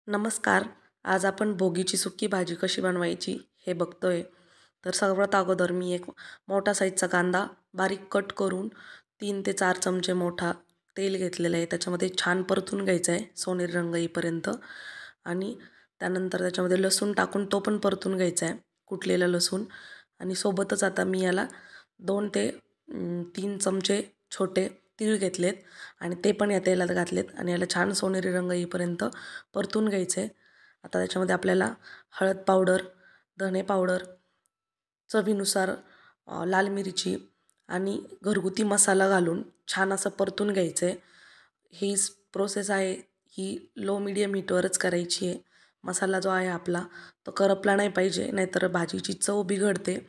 नमस्कार. आज आपण भोगीची सुकी भाजी कशी बनवायची हे बघतोय. तर सर्वात अगोदर मी एक मोठा साईजचा कांदा बारीक कट करून 3 ते 4 चमचे मोठा तेल घेतलेलं आहे. त्याच्यामध्ये छान परतून घ्यायचं आहे सोनेरी रंग येईपर्यंत. आणि त्यानंतर त्याच्यामध्ये लसूण टाकून तो पण परतून घ्यायचा आहे, कुटलेला लसूण. आणि सोबतच आता मी याला 2 ते 3 चमचे छोटे तीळ घेतलेत आणि ते पण या तेलात घातलेत आणि याला छान सोनेरी रंग येईपर्यंत परतून घ्यायचे. आता त्याच्यामध्ये आपल्याला हळद पावडर, धने पावडर, चवीनुसार लाल मिरची आणि घरगुती मसाला घालून छान असं परतून घ्यायचं आहे. ही प्रोसेस आहे ही लो मीडियम हीटवरच करायची आहे. मसाला जो आहे आपला तो करपला नाही पाहिजे, नाहीतर भाजीची चव बिघडते.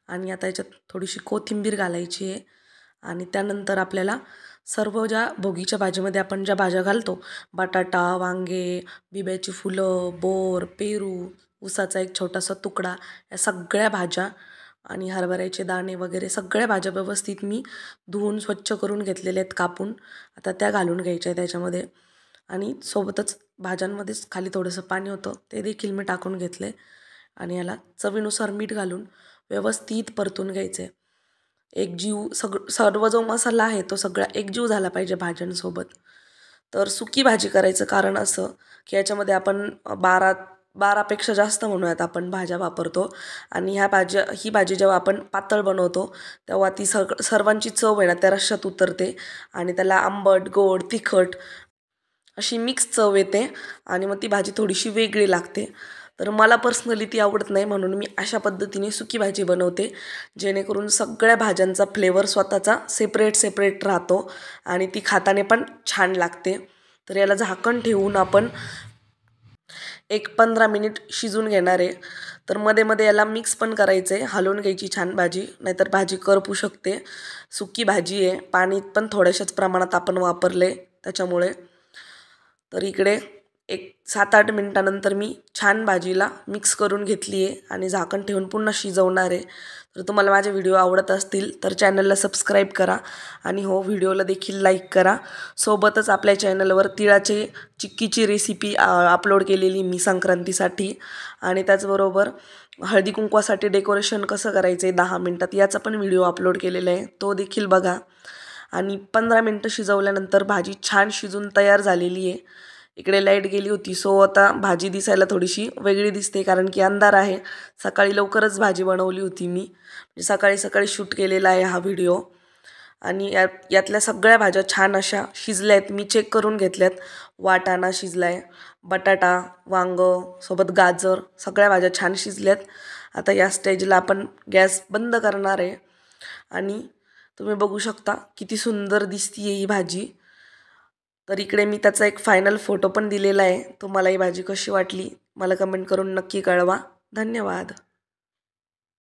आणि आता याच्यात थोडीशी कोथिंबीर घालायची आहे. आणि त्यानंतर आपल्याला सर्व ज्या भोगीच्या भाजीमध्ये आपण ज्या भाज्या घालतो, बटाटा, वांगे, बिब्याची फुलं, बोर, पेरू, ऊसाचा एक छोटासा तुकडा, या सगळ्या भाज्या आणि हरभऱ्याचे दाणे वगैरे सगळ्या भाज्या व्यवस्थित मी धुवून स्वच्छ करून घेतलेल्या आहेत कापून. आता त्या घालून घ्यायच्या आहे त्याच्यामध्ये. आणि सोबतच भाज्यांमध्येच खाली थोडंसं पाणी होतं ते देखील मी टाकून घेतले. आणि याला चवीनुसार मीठ घालून व्यवस्थित परतून घ्यायचे. एकजीव सर्व जो मसाला आहे तो सगळा एकजीव झाला पाहिजे भाज्यांसोबत. तर सुकी भाजी करायचं कारण असं की याच्यामध्ये आपण 12पेक्षा जास्त म्हणूयात आपण भाज्या वापरतो. आणि ही भाजी जेव्हा आपण पातळ बनवतो तेव्हा ती सर्वांची चव आहे ना त्या रश्श्यात उतरते आणि त्याला आंबट, गोड, तिखट अशी मिक्स चव येते आणि मग ती भाजी थोडीशी वेगळी लागते. तर मला पर्सनली ती आवडत नाही, म्हणून मी अशा पद्धतीने सुकी भाजी बनवते, जेणेकरून सगळ्या भाज्यांचा फ्लेवर स्वतःचा सेपरेट राहतो आणि ती खाताने पण छान लागते. तर याला झाकण ठेवून आपण एक 15 मिनिट शिजून घेणार आहे. तर मध्ये मध्ये याला मिक्स पण करायचं आहे, हलवून घ्यायची छान भाजी, नाहीतर भाजी करपू शकते. सुकी भाजी आहे, पाणी पण थोड्याशाच प्रमाणात आपण वापरले त्याच्यामुळे. तर इकडे एक 7-8 मिनटानंतर मी छान भाजीला मिक्स करून घेतली आहे आणि झाकण ठेवून पुन्हा शिजवणार आहे. तर तुम्हाला माझे व्हिडिओ आवडत असतील तर चॅनलला सबस्क्राईब करा आणि हो व्हिडिओला देखील लाईक करा. सोबतच आपल्या चॅनलवर तिळाची चिक्कीची रेसिपी अपलोड केलेली मी संक्रांतीसाठी. आणि त्याचबरोबर हळदी कुंकवासाठी डेकोरेशन कसं करायचं आहे 10 मिनटात याचा पण व्हिडिओ अपलोड केलेला आहे, तो देखील बघा. आणि 15 मिनटं शिजवल्यानंतर भाजी छान शिजून तयार झालेली आहे. इकडे लाईट गेली होती, सो आता भाजी दिसायला थोडीशी वेगळी दिसते कारण की अंधार आहे. सकाळी लवकरच भाजी बनवली होती मी, म्हणजे सकाळी शूट केलेला आहे हा व्हिडिओ. आणि यातल्या सगळ्या भाज्या छान अशा शिजल्या आहेत, मी चेक करून घेतल्यात. वाटाणा शिजला आहे, बटाटा, वांगं, सोबत गाजर, सगळ्या भाज्या छान शिजल्यात. आता या स्टेजला आपण गॅस बंद करणार आहे. आणि तुम्ही बघू शकता किती सुंदर दिसतीये ही भाजी. तर इकडे मी त्याचा एक फायनल फोटो पण दिलेला आहे. तुम्हाला ही भाजी कशी वाटली मला कमेंट करून नक्की कळवा. धन्यवाद.